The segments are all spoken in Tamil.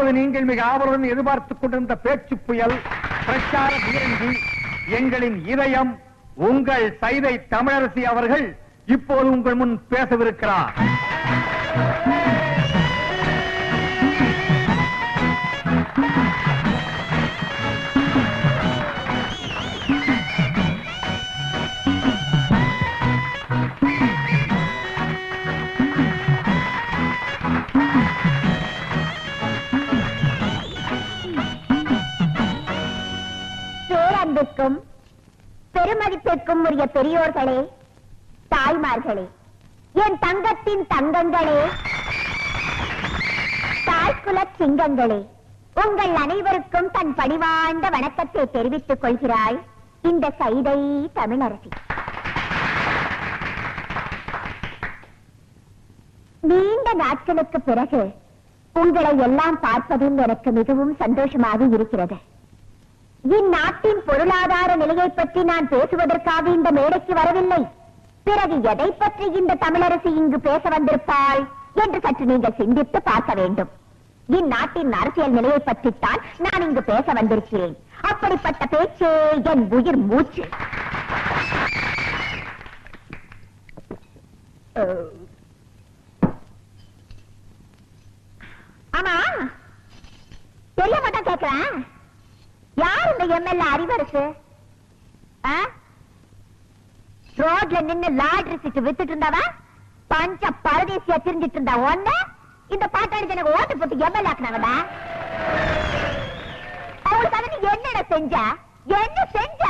இப்போது நீங்கள் மிக ஆவலுடன் எதிர்பார்த்துக் கொண்டிருந்த பேச்சு புயல் பிரச்சார பீரங்கி எங்களின் இதயம் உங்கள் சைதை தமிழரசி அவர்கள் இப்போது உங்கள் முன் பேசவிருக்கிறார். பெருமதிப்பிற்கும் உரிய பெரியோர்களே, தாய்மார்களே, என் தங்கத்தின் தங்கங்களே, தாய்குல சிங்கங்களே, உங்கள் அனைவருக்கும் தன் பணிவாழ்ந்த வணக்கத்தை தெரிவித்துக் கொள்கிறாய் இந்த சைதை தமிழரசி. நீண்ட நாட்களுக்கு பிறகு உங்களை எல்லாம் பார்ப்பதில் எனக்கு மிகவும் சந்தோஷமாக இருக்கிறது. இந்நாட்டின் பொருளாதார நிலையை பற்றி நான் பேசுவதற்காக இந்த மேடைக்கு வரவில்லை. பிறகு எதை பற்றி இந்த தமிழரசி இங்கு பேச வந்திருப்பாள் என்று சற்று நீங்கள் சிந்தித்து பார்க்க வேண்டும். இந்நாட்டின் அரசியல் நிலையை பற்றித்தான் நான் இங்கு பேச வந்திருக்கிறேன். அப்படிப்பட்ட பேச்சே என் உயிர் மூச்சு. ஆமா, தெரிய மாட்டேன் கேட்கிறேன், யார் இந்த எம்எல்ஏ அறிவரசு? ரோட்ல நின்னு லாட்ரி சீட்டு வித்துட்டு இருந்தாவா பஞ்ச பரதேசியா திரிஞ்சிட்டு இருந்தா ஒண்ணு இந்த பாட்டாளி எனக்கு ஓட்டு போட்டு எம்எல்ஏ ஆக்குனாங்கடா. அவங்களுக்கு என்னடா செஞ்ச? என்ன செஞ்ச?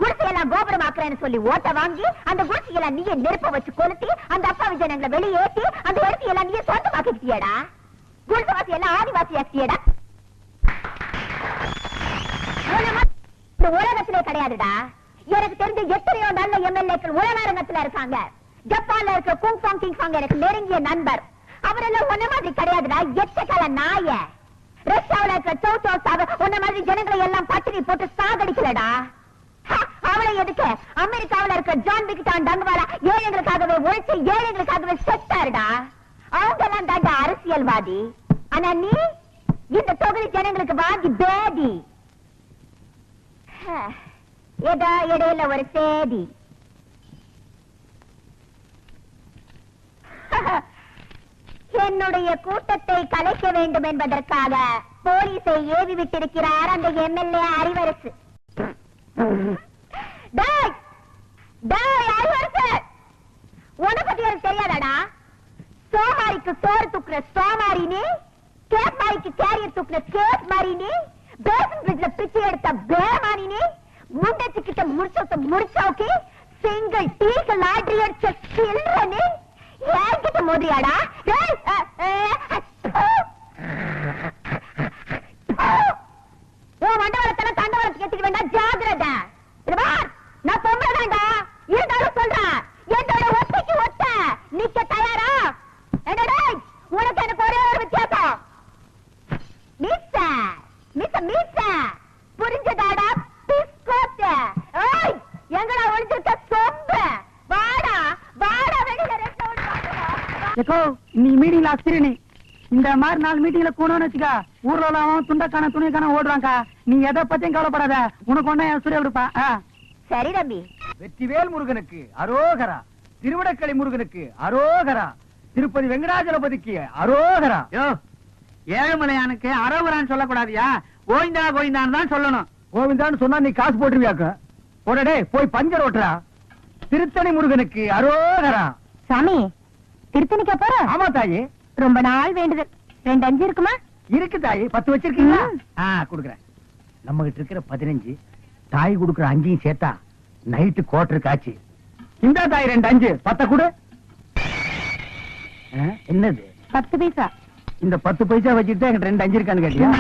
குடிசையெல்லாம் கோபுரம் ஆக்குறேன்னு சொல்லி ஓட்ட வாங்கி அந்த குடிசையெல்லாம் நீயே நெருப்ப வச்சு கொளுத்தி அந்த அப்பாவி ஜனங்களை வெளியேற்றி அந்த இடத்தையெல்லாம் நீயே சொந்தமாக்கிட்டியடா. குடிசைவாசி எல்லாம் ஆதிவாசி ஆக்கியடா. உலகத்திலே கிடையாதுடா. எனக்கு தெரிஞ்ச எத்தனையோ நல்ல எம்எல்ஏக்கள் உலகத்துல இருக்காங்க. ஜப்பான்ல இருக்க குங்ஃபாங் கிங்ஃபாங் எனக்கு நெருங்கிய நண்பர். அவரெல்லாம் ஒன்ன மாதிரி கிடையாதுடா. எச்சக்கால நாய. ரஷ்யாவில இருக்க சோசோசாவ ஒன்ன மாதிரி ஜனங்களை எல்லாம் பட்டினி போட்டு சாகடிக்கலடா. அவளை எதுக்கு? அமெரிக்காவில இருக்க ஜான் விக்டான் டங்குவாலா ஏழைகளுக்காகவே உழைச்சு ஏழைகளுக்காகவே செத்தாருடா. அவங்க எல்லாம் தாண்டா அரசியல்வாதி. ஆனா நீ இந்த தொகுதி ஜனங்களுக்கு வாங்கி பேதி. ஏதோ இடையில ஒரு சேதி. என்னுடைய கூட்டத்தை கலைக்க வேண்டும் என்பதற்காக போலீஸை ஏவி விட்டிருக்கிறார் அந்த எம்எல்ஏ அறிவரசு. உன பத்தி எனக்கு தெரியாதாடா? சோமாரிக்கு சோறு தூக்குற சோமாரினி, கேப் மாரிக்கு கேரியர் தூக்குற கேப் மாரினி, பேசன் பிரிட்ஜ்ல பிச்சை எடுத்த பேமானினி, முண்டச்சுக்கிட்ட முடிச்சோக்கி சிங்கிள் டீக்கு லாட்ரி அடிச்ச சில்றனி ஏங்கிட்ட மோதிரியாடா. உன் மண்டவளத்தன தண்டவளத்துக்கு எடுத்துக்க வேண்டாம், ஜாகிரதா. நான் பொம்பளைதான்டா, இருந்தாலும் சொல்றேன், என்னோட ஒத்தைக்கு ஒத்த நிக்க தயாரா? என்னடா உனக்கு எனக்கு ஒரே ஒரு வித்தியாசம், புரிஞ்சதாடா? எங்கடா ஒழிஞ்சிருக்க சொம்பு? வாடா வாடா வெளியில இன்னைக்கு மீட்டிங்ல அஸ்திரி இந்த மாதிரி 4 மீட்டிங்ல கூடன்னு வச்சுக்கா, ஊர்ல எல்லாம் துண்டக்கான துணிக்கான ஓடுறாங்க. நீ எதை பத்தியும் கவலைப்படாத, உனக்கு ஒண்ணா சூரிய கொடுப்பா. சரி தம்பி. வெற்றிவேல் முருகனுக்கு அரோகரா, திருவிடக்கலை முருகனுக்கு அரோகரா, திருப்பதி வெங்கடாஜலபதிக்கு அரோகரா. ஏழுமலையானுக்கு அரோகரான்னு சொல்லக்கூடாதியா, கோவிந்தா கோவிந்தான்னு தான் சொல்லணும். கோவிந்தான்னு சொன்னா நீ காசு போட்டுருவியாக்க. உடனே போய் பஞ்சர் ஓட்டுறா. திருத்தணி முருகனுக்கு அரோகரா. சாமி, திருத்தணிக்கா போற? ஆமா தாயி, ரொம்ப நாள் வேண்டுதல். 2 5 இருக்குமா? இருக்கு தாயி. 10 வச்சிருக்கீங்களா? குடுக்குறேன். நம்ம கிட்ட இருக்கிற 15, தாய் குடுக்குற 5 சேர்த்தா நைட்டு கோட்டருக்கு ஆச்சு. இந்த தாய் 2 5 10 கொடு. என்னது 10 பைசா? இந்த 10 பைசா வச்சுட்டு என்கிட்ட 2 5 இருக்கான்னு கேட்டியா?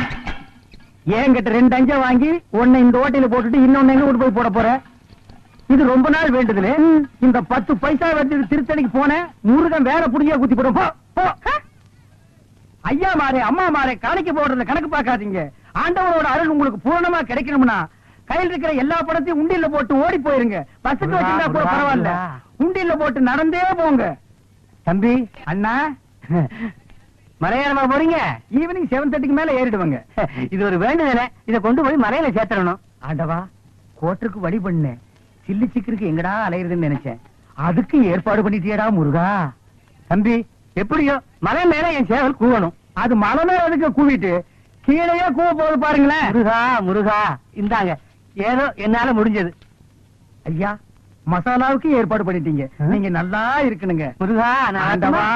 என்கிட்ட 2 5 வாங்கி ஒன்னு இந்த ஓட்டையில போட்டுட்டு இன்னொன்னு எங்க கொண்டு போய் போட போற? இது ரொம்ப நாள் வேண்டுதல். இந்த 10 பைசா வச்சு திருத்தணிக்கு போன முருகன் வேற புடியா குத்தி போடும். ஐயா மாறே அம்மா மாறே காணிக்க போடுறத கணக்கு பார்க்காதீங்க. ஆண்டவரோட அருள் உங்களுக்கு பூரணமா கிடைக்கணும்னா கையில் இருக்கிற எல்லா பணத்தையும் உண்டியல்ல போட்டு ஓடி போயிருங்க. பஸ்ஸுக்கு வச்சிருந்தா கூட பரவாயில்ல, உண்டியல்ல போட்டு நடந்தே போங்க. தம்பி, அண்ணா, மலையாளமா போறீங்க? ஈவினிங் 7:30 மேல ஏறிடுவாங்க. இது ஒரு வேண்டுதல, இத கொண்டு போய் மலையில சேர்த்தறணும். ஆண்டவா, கோட்டருக்கு வழி பண்ணேன். சில்லி சிக்கருக்கு எங்கடா அலையுறதுன்னு நினைச்சேன். அதுக்கு ஏற்பாடு பண்ணிட்டியடா முருகா. தம்பி, எப்படியோ மலை மேல என் சேவல் கூவணும். அது மலை மேல அதுக்கு கூவிட்டு கீழே கூவ போது பாருங்களேன். முருகா முருகா, இந்தாங்க ஏதோ என்னால முடிஞ்சது. ஐயா, மசாலாவுக்கு ஏற்பாடு பண்ணிட்டீங்க. நீங்க நல்லா இருக்கணுங்க. முருகா, ஆண்டவா.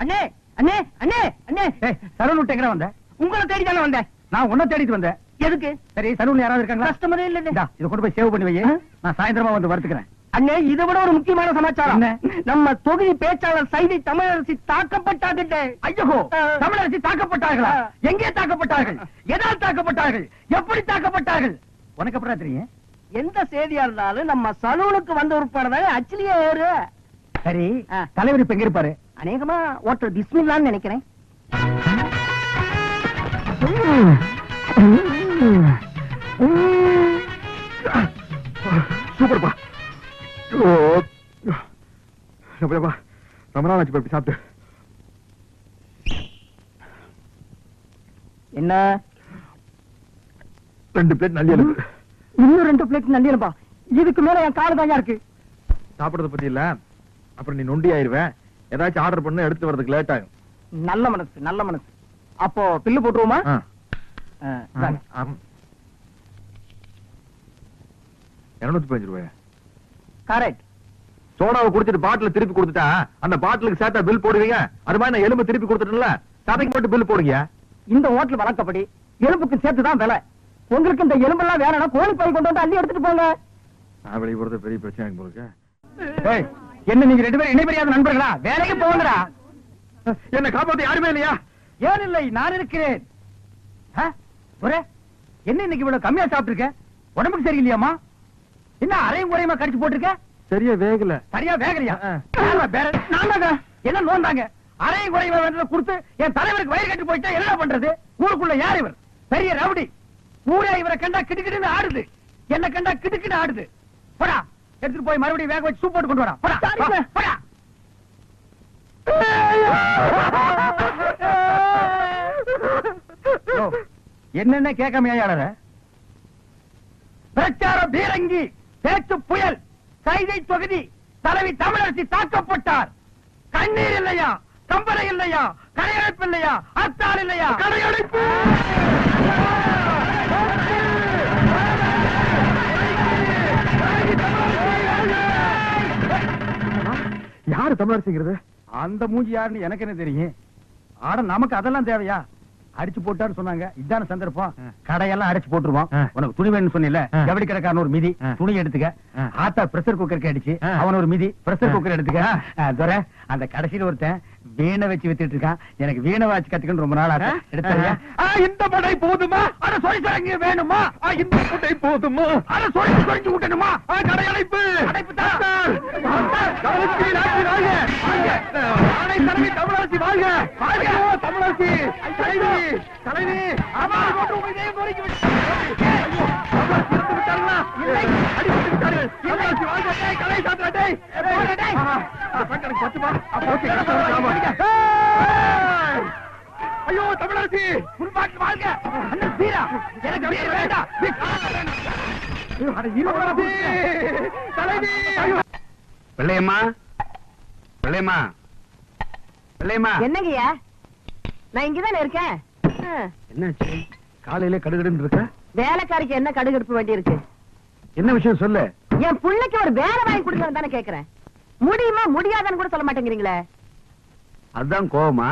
அண்ணே அண்ணே அண்ணே அண்ணே, சலூன் விட்டு எங்க வந்த? உங்களை தேடி தானே வந்தேன். நான் உன்னை தேடிட்டு வந்தேன். எதுக்கு? சரி, சலூன்ல யாராவது இருக்காங்களா? கஸ்டமரே இல்ல. இத கொண்டு போய் சேவ் பண்ணி வை. நான் சாயந்தரமா வந்து வரதுக்குறேன். அண்ணே, இதை விட ஒரு முக்கியமான சமாச்சாரம். நம்ம தொகுதி பேச்சாளர் சைதை தமிழரசி தாக்கப்பட்டாங்க. ஐயோ, தமிழரசி தாக்கப்பட்டார்களா? எங்கே தாக்கப்பட்டார்கள்? எதால் தாக்கப்பட்டார்கள்? எப்படி தாக்கப்பட்டார்கள்? உனக்கு அப்புறம் தெரியும். எந்த செய்தியா இருந்தாலும் நம்ம சலூனுக்கு வந்த உட்படதான் அச்சிலியே ஏறு. சரி, தலைவர் இப்ப எங்க இருப்பாரு? அநேகமா ஓட்டர் பிஸ்மில்லான்னு நினைக்கிறேன். சூப்பர்ப்பா. ரொம்ப நாள் ஆச்சு போய் சாப்பிட்டு. என்ன? 2 பிளேட் நல்லி எலும்பு. இன்னும் 2 பிளேட் நண்டியலப்பா. இதுக்கு மேல என் கால தாயா இருக்கு. சாப்பிடுறத பத்தி இல்ல, அப்புறம் நீ நொண்டி ஆயிருவேன். ஏதாச்சும் ஆர்டர் பண்ண எடுத்து வரதுக்கு லேட் ஆகும். நல்ல மனசு, நல்ல மனசு. அப்போ பில்லு போட்டுருவோமா? 215 ரூபாய். கரெக்ட். சோடாவை குடிச்சிட்டு பாட்டில திருப்பி கொடுத்துட்டா அந்த பாட்டிலுக்கு சேர்த்தா பில் போடுவீங்க. அது மாதிரி நான் எலும்பு திருப்பி கொடுத்துட்டேன்ல, சதைக்கு மட்டும் பில் போடுங்க. இந்த ஹோட்டல் வழக்கப்படி எலும்புக்கு சேர்த்துதான் விலை. உங்களுக்கு இந்த எலும்பெல்லாம் வேணும்னா கோழி பை கொண்டு வந்து அள்ளி எடுத்துட்டு போங்க. நான் வெளியே போறது பெரிய பிரச்சனை போலுக்கு. என்ன நீங்க 2 பேரும் இணைபெரியாத நண்பர்களா? வேலைக்கு போங்கடா. என்ன காப்பாத்த யாருமே இல்லையா? ஏன் இல்லை, நான் இருக்கிறேன். என்ன இன்னைக்கு இவ்வளவு கம்மியா சாப்பிட்டுருக்க? உடம்புக்கு சரியில்லையாமா? என்ன அரையும் குறையுமா கடிச்சு போட்டிருக்க? சரியா வேகல. சரியா வேகலையா? என்ன நோந்தாங்க? அரையும் குறையுமா வேண்டதை கொடுத்து என் தலைவருக்கு வயிறு கட்டி போயிட்டா என்ன பண்றது? ஊருக்குள்ள யார் இவர்? பெரிய ரவுடி. ஊரே இவரை கண்டா கிடுக்கிடுன்னு ஆடுது. என்ன கண்டா கிடுக்கிட்டு ஆடுது. போடா, எடுத்துட்டு போய் மறுபடியும் வேக வச்சு சூப் போட்டு கொண்டு வரா. போடா போடா. என்னென்ன கேட்காம ஏழற? பிரச்சார பீரங்கி, பேச்சு புயல், சைதை தொகுதி தலைவி தமிழரசி தாக்கப்பட்டார். கண்ணீர் இல்லையா? கம்பரை இல்லையா? கடையடைப்பு இல்லையா? அத்தால் இல்லையா? கடையடைப்பு. யாரு தமிழரசிங்கிறது? அந்த மூஞ்சி யாருன்னு எனக்கு என்ன தெரியும்? ஆட நமக்கு அதெல்லாம் தேவையா? அடிச்சு போட்டான்னு சொன்னாங்க. இதான சந்தர்ப்பம். கடையெல்லாம் அடிச்சு போட்டுருவோம். உனக்கு துணி வேணும்னு சொன்னில, ஜவுளி கடைக்காரன் ஒரு மிதி துணி எடுத்துக்க. ஆத்தா பிரஷர் குக்கருக்கு அடிச்சு அவன் ஒரு மிதி பிரஷர் குக்கர் எடுத்துக்க. துரை, அந்த கடைசியில ஒருத்தன் வீணை வச்சு வித்துட்டு இருக்கான். எனக்கு வீணை வாச்சு கத்துக்கணும் ரொம்ப நாள் ஆச்சு. எடுத்தாங்க. இந்த படை போதுமா? அட சொல்லி தரங்க வேணுமா? இந்த படை போதுமா? அட சொல்லி சொல்லி விட்டணுமா? கடையடைப்பு அடைப்பு தான். தமிழரசி வாழ்க! வாழ்க தமிழரசி! தலைவி தலைவி அம்மாவை போட்டு உங்க இதயம் கோரிக்கை விட்டு விட்டார்களா? இல்லை, அடிபட்டு விட்டார்கள். தமிழரசி வாழ்க! கலை சாத்திரட்டை ஐயோ தமிழரசி முன்பாட்டு வாழ்க! அண்ணன் வீரா, எனக்கு வீர வேண்டாம். தலைவி பிள்ளையம்மா, பிள்ளையம்மா, பிள்ளையம்மா. என்னங்கய்யா, நான் இங்கதானே இருக்கேன். என்னாச்சு? காலையில கடுகடுன்னு இருக்க? வேலைக்காரிக்கு என்ன கடுகெடுப்பு வேண்டி இருக்கு? என்ன விஷயம் சொல்லு. என் பிள்ளைக்கு ஒரு வேலை வாங்கி கொடுங்கன்னு தானே கேக்குறேன். முடியுமா முடியாதான்னு கூட சொல்ல மாட்டேங்கிறீங்களே. அதுதான் கோவமா?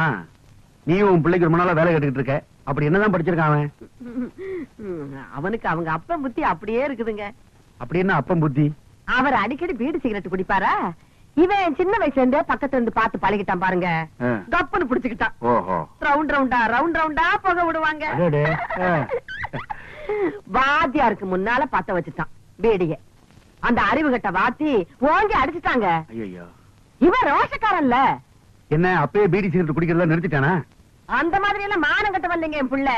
நீ உன் பிள்ளைக்கு ரொம்ப நாளா வேலை கேட்டுக்கிட்டு இருக்க. அப்படி என்னதான் படிச்சிருக்கான் அவன்? அவனுக்கு அவங்க அப்பன் புத்தி அப்படியே இருக்குதுங்க. அப்படி என்ன அப்பன் புத்தி? அவர் அடிக்கடி பீடி சிகரெட் குடிப்பாரா? இவன் சின்ன வயசுல இருந்தே பக்கத்துல இருந்து பார்த்து பழகிட்டான் பாருங்க. கப்புன்னு புடிச்சுக்கிட்டான். ஓஹோ. ரவுண்ட் ரவுண்டா புகை விடுவாங்க. வாத்தியாருக்கு முன்னால பத்த வச்சுட்டான் பீடிய. அந்த அறிவு கட்ட வாத்தி ஓங்கி அடிச்சுட்டாங்க. ஐயோ, இவன் ரோஷக்காரன்ல. என்ன அப்பயே பீடி சிகரெட் குடிக்கிறதா நிறுத்திட்டானா? அந்த மாதிரி எல்லாம் மானம் கட்ட வரலைங்க என் புள்ள.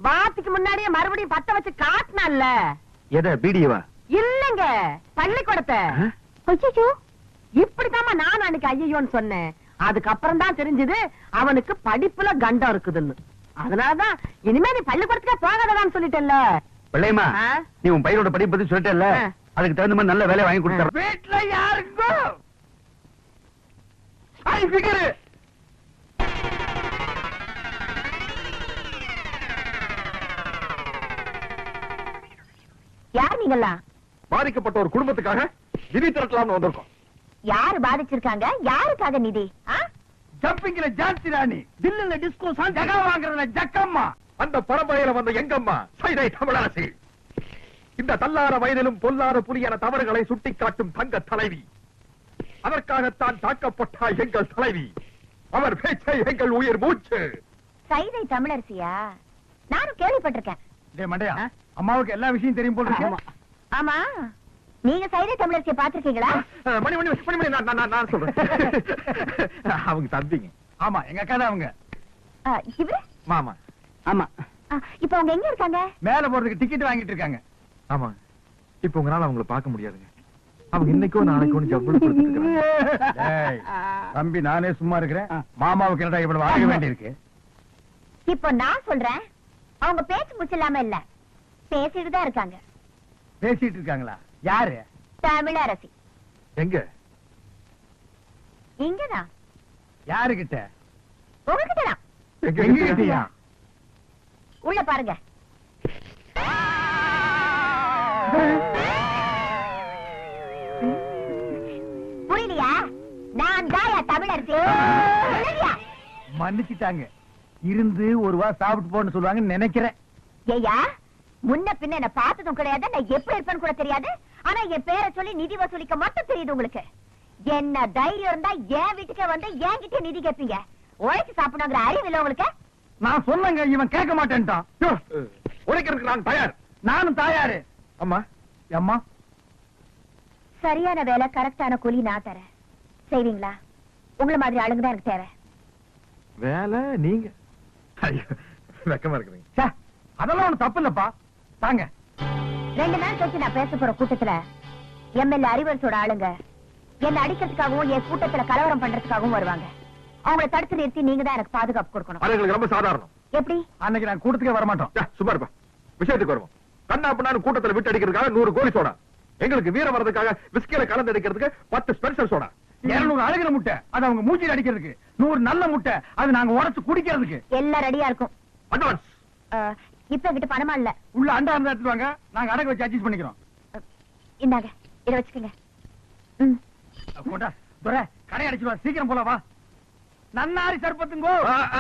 வாத்திக்கு முன்னாடியே மறுபடியும் பத்த வச்சு காட்டினான்ல. எதை, பீடியவா? இல்லங்க, பள்ளிக்கூடத்தை. ஐயோ, இப்படித்தாமா நான் அன்னைக்கு ஐயோன்னு சொன்னேன். அதுக்கப்புறம் தான் தெரிஞ்சது அவனுக்கு படிப்புல கண்டம் இருக்குதுன்னு. அதனாலதான் இனிமே நீ பள்ளிக்கூடத்துக்கே போகாததான்னு சொல்லிட்டேன்ல. பிள்ளைமா, ஆ? நீ உன் பையனோட படிப்பு பத்தி சொல்லிட்டேல்ல, ஆ. அதுக்கு தகுந்த மாதிரி நல்ல வேலையை வாங்கி கொடுத்தாரு. வீட்டுல யாருங்கோ யார் நீங்களா? பாதிக்கப்பட்ட ஒரு குடும்பத்துக்காக நிதி திரட்டலாம்னு வந்திருக்கோம். யாரு பாதிச்சிருக்காங்க? யாருக்காக நிதி? ஜம்பிங்ல ஜான்சி ராணி, தில்லுல டிஸ்கோ சாங், ஜகா வாங்குறதுல ஜக்கம்மா. அந்த பரம்பரையில வந்த எங்கம்மா சைதை தமிழரசி. இந்த தள்ளார வயதிலும் பொல்லாத புலியான தவறுகளை சுட்டிக்காட்டும் தங்க தலைவி. அதற்காகத்தான் தாக்கப்பட்டால் எங்கள் தலைவி. அவர் பேச்சை எங்கள் உயிர் மூச்சு. சைதை தமிழரசியா? நானும் கேள்விப்பட்டிருக்கேன். டேய் மண்டையா, அம்மாவுக்கு எல்லா விஷயம் தெரியும் போல இருக்கு. ஆமா, நீங்க சைதை தமிழரசியை பாத்திருக்கீங்களா? மணி மணி மணி மணி நான் சொல்றேன். அவங்க தம்பிங்க. ஆமா, எங்க அக்கா தான் அவங்க. இவரு? மாமா. ஆமா, இப்ப அவங்க எங்க இருக்காங்க? மேல போறதுக்கு டிக்கெட் வாங்கிட்டு இருக்காங்க. ஆமா, இப்ப உங்களால அவங்கள பார்க்க முடியாதுங்க. அவங்க இன்னைக்கோ நாளைக்கோ ஜவ்வளவு கொடுத்துட்டு இருக்காங்க. டேய், தம்பி நானே சும்மா இருக்கிறேன். மாமாவுக்கு என்னடா இவ்வளவு வாங்க வேண்டியிருக்கு? இப்ப நான் சொல்றேன், அவங்க பேச்சு முச்சில்லாம இல்ல, பேசிட்டு தான் இருக்காங்க. பேசிட்டு இருக்காங்களா? யாரு? தமிழரசி. எங்க? இங்கதான். யாருகிட்ட? உங்ககிட்டதான். எங்க கிட்டயா? உள்ள பாருங்க. புரியலையா? நான் தாயா தமிழரசி. புரியலையா? மன்னிச்சுட்டாங்க. இருந்து ஒரு வா சாப்பிட்டு போன்னு சொல்லுவாங்கன்னு நினைக்கிறேன். ஏய்யா, முன்ன பின்ன என்ன பார்த்ததும் கிடையாது, நான் எப்படி இருப்பேன்னு கூட தெரியாது. ஆனா என் பேரை சொல்லி நிதி வசூலிக்க மட்டும் தெரியுது உங்களுக்கு. என்ன தைரியம் இருந்தா என் வீட்டுக்கே வந்து என்கிட்ட நிதி கேட்பீங்க. உழைச்சு சாப்பிடணுங்கிற அறிவு இல்ல உங்களுக்கு? நான் சொன்னங்க, இவன் கேட்க மாட்டேன்ட்டான். உழைக்கிறதுக்கு நான் தயார். நானும் தாயாரு. அம்மா, அம்மா, சரியான வேலை, கரெக்டான கூலி நான் தரேன். செய்வீங்களா? உங்களை மாதிரி ஆளுங்க தான் எனக்கு தேவை. வேலை நீங்க. ஐயோ, வெக்கமா இருக்குறீங்க. ச்சே, அதெல்லாம் ஒண்ணு தப்பு இல்லப்பா. தாங்க. 2 நாள் கழிச்சு நான் பேச போற கூட்டத்துல எம்எல்ஏ அறிவரசோட ஆளுங்க என்ன அடிக்கிறதுக்காகவும் என் கூட்டத்துல கலவரம் பண்றதுக்காகவும் வருவாங்க. அவங்கள தடுத்து நிறுத்தி நீங்க தான் எனக்கு பாதுகாப்பு கொடுக்கணும். அது எங்களுக்கு ரொம்ப சாதாரணம். எப்படி? அன்னைக்கு நான் கூட்டத்துக்கே வர மாட்டோம். சும்மா இருப்பா. விஷயத்துக்கு வருவோம். கண்ணா பண்ணான்னு கூட்டத்துல விட்டு அடிக்கிறதுக்காக 100 கோழி சோடா, எங்களுக்கு வீரம் வர்றதுக்காக விஸ்கில கலந்து அடிக்கிறதுக்கு 10 ஸ்பெஷல் சோடா, 200 அழகிற முட்டை, அது அவங்க மூச்சில் அடிக்கிறதுக்கு, 100 நல்ல முட்டை, அது நாங்க உடைச்சு குடிக்கிறதுக்கு. எல்லாம் ரெடியா இருக்கும். அட்வான்ஸ். இப்ப என்கிட்ட பணமா இல்ல. உள்ள அண்டா இருந்தா எடுத்துட்டு வாங்க, நாங்க அடகு வச்சு அட்ஜஸ்ட் பண்ணிக்கிறோம். இந்தாங்க, இத வச்சுக்கோங்க. கொண்டா துரை, கடை அடிச்சுடுவா, சீக்கிரம் போல வா. நன்னாரி சர்பத்துங்கோ. ஆ, ஆ,